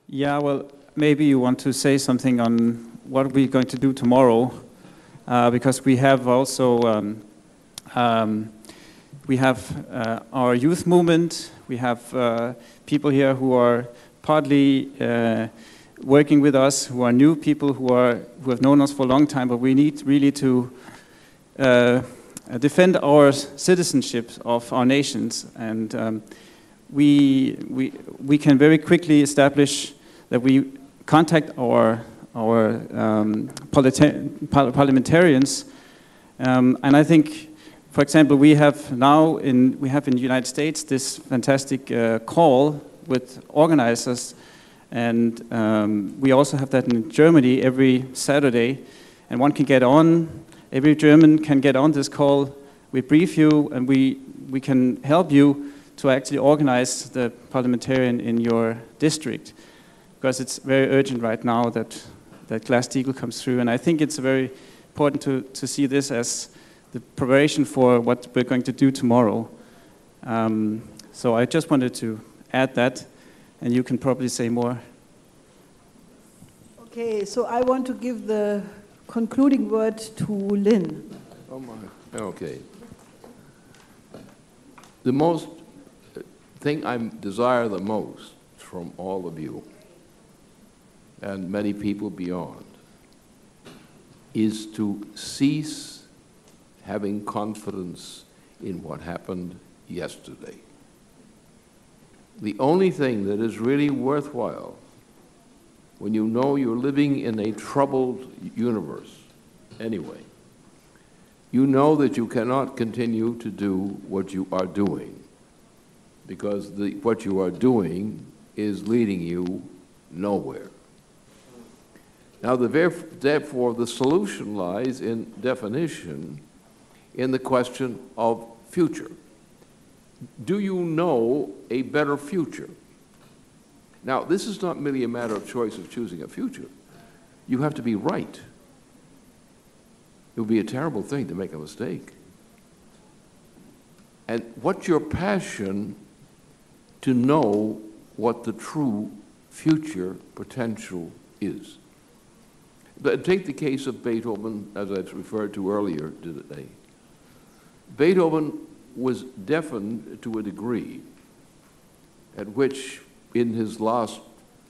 Yeah, well, maybe you want to say something on what we're going to do tomorrow, because we have also our youth movement. We have people here who are partly working with us, who are new people who have known us for a long time, but we need really to defend our citizenship of our nations, and we can very quickly establish that we contact our parliamentarians, and I think, for example, we have in the United States this fantastic call with organizers, and we also have that in Germany every Saturday, and one can get on. Every German can get on this call. We brief you, and we can help you to actually organize the parliamentarian in your district, because it's very urgent right now that Glass-Steagall comes through, and I think it's very important to see this as the preparation for what we're going to do tomorrow. So I just wanted to add that, and you can probably say more. Okay, so I want to give the concluding word to Lynn. Oh my, okay. The most thing I desire the most from all of you, and many people beyond, is to cease having confidence in what happened yesterday. The only thing that is really worthwhile, when you know you're living in a troubled universe anyway, you know that you cannot continue to do what you are doing, because what you are doing is leading you nowhere. Now, therefore, the solution lies in definition, in the question of future. Do you know a better future? Now, this is not merely a matter of choice of choosing a future. You have to be right. It would be a terrible thing to make a mistake. And what's your passion to know what the true future potential is? Take the case of Beethoven, as I referred to earlier today. Beethoven was deafened to a degree at which, in his last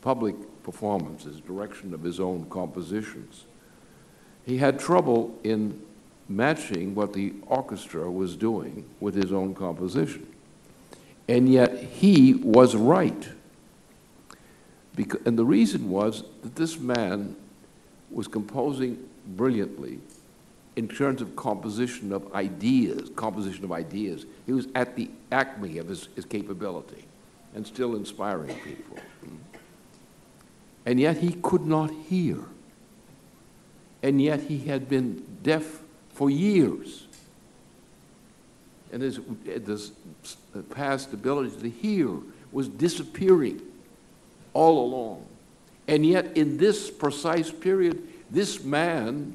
public performances, direction of his own compositions, he had trouble in matching what the orchestra was doing with his own composition. And yet he was right. And the reason was that this man was composing brilliantly in terms of composition of ideas. He was at the acme of his capability and still inspiring people. And yet he could not hear. And yet he had been deaf for years. And his past ability to hear was disappearing all along. And yet in this precise period, this man's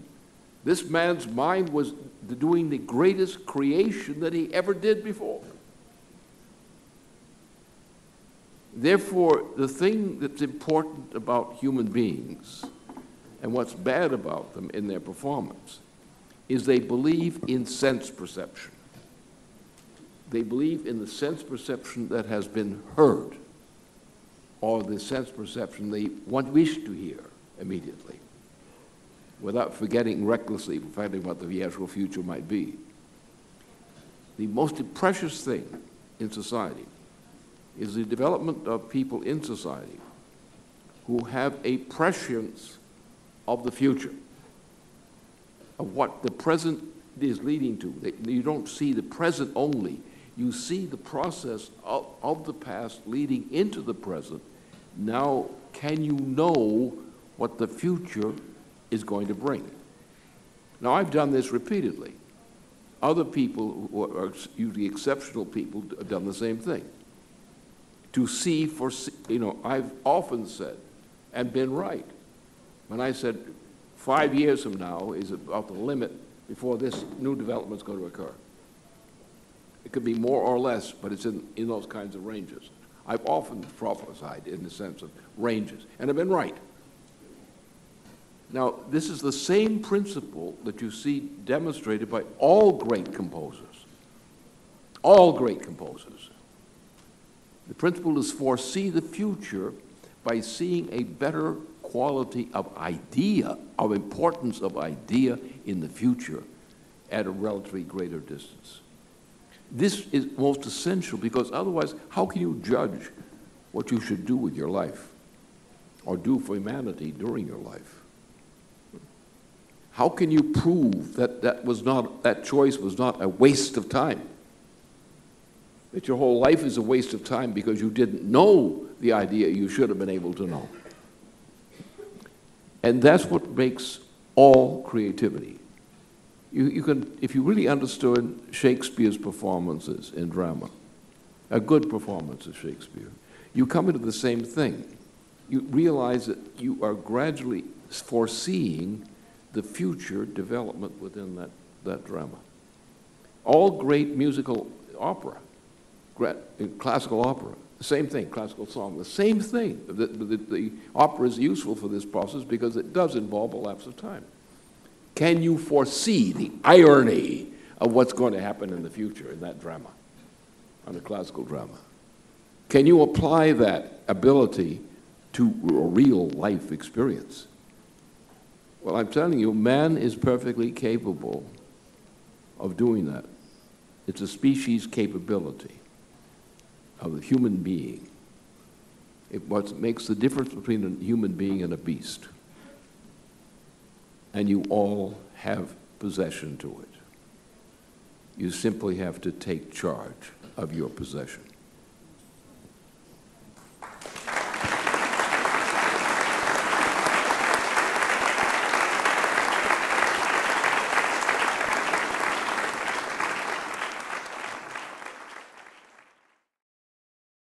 mind was doing the greatest creation that he ever did before. Therefore, the thing that's important about human beings and what's bad about them in their performance is they believe in sense perception. They believe in the sense perception that has been heard, or the sense perception they wish to hear immediately, without forgetting recklessly, forgetting what the actual future might be. The most precious thing in society is the development of people in society who have a prescience of the future, of what the present is leading to. You don't see the present only, you see the process of the past leading into the present. Now, can you know what the future is going to bring? Now, I've done this repeatedly. Other people, who are usually exceptional people, have done the same thing. To see, I've often said, and been right, when I said 5 years from now is about the limit before this new development is going to occur. It could be more or less, but it's in those kinds of ranges. I've often prophesied in the sense of ranges, and I've been right. Now, this is the same principle that you see demonstrated by all great composers. All great composers. The principle is foresee the future by seeing a better quality of idea, of importance of idea in the future at a relatively greater distance. This is most essential because otherwise, how can you judge what you should do with your life or do for humanity during your life? How can you prove that that choice was not a waste of time? That your whole life is a waste of time because you didn't know the idea you should have been able to know. And that's what makes all creativity. You can, if you really understood Shakespeare's performances in drama, a good performance of Shakespeare, you come into the same thing. You realize that you are gradually foreseeing the future development within that drama. All great musical opera, classical opera, the same thing, classical song, the same thing. The opera is useful for this process because it does involve a lapse of time. Can you foresee the irony of what's going to happen in the future in that drama, on a classical drama? Can you apply that ability to a real life experience? Well, I'm telling you, man is perfectly capable of doing that. It's a species capability of the human being. It's what makes the difference between a human being and a beast. And you all have possession to it. You simply have to take charge of your possession.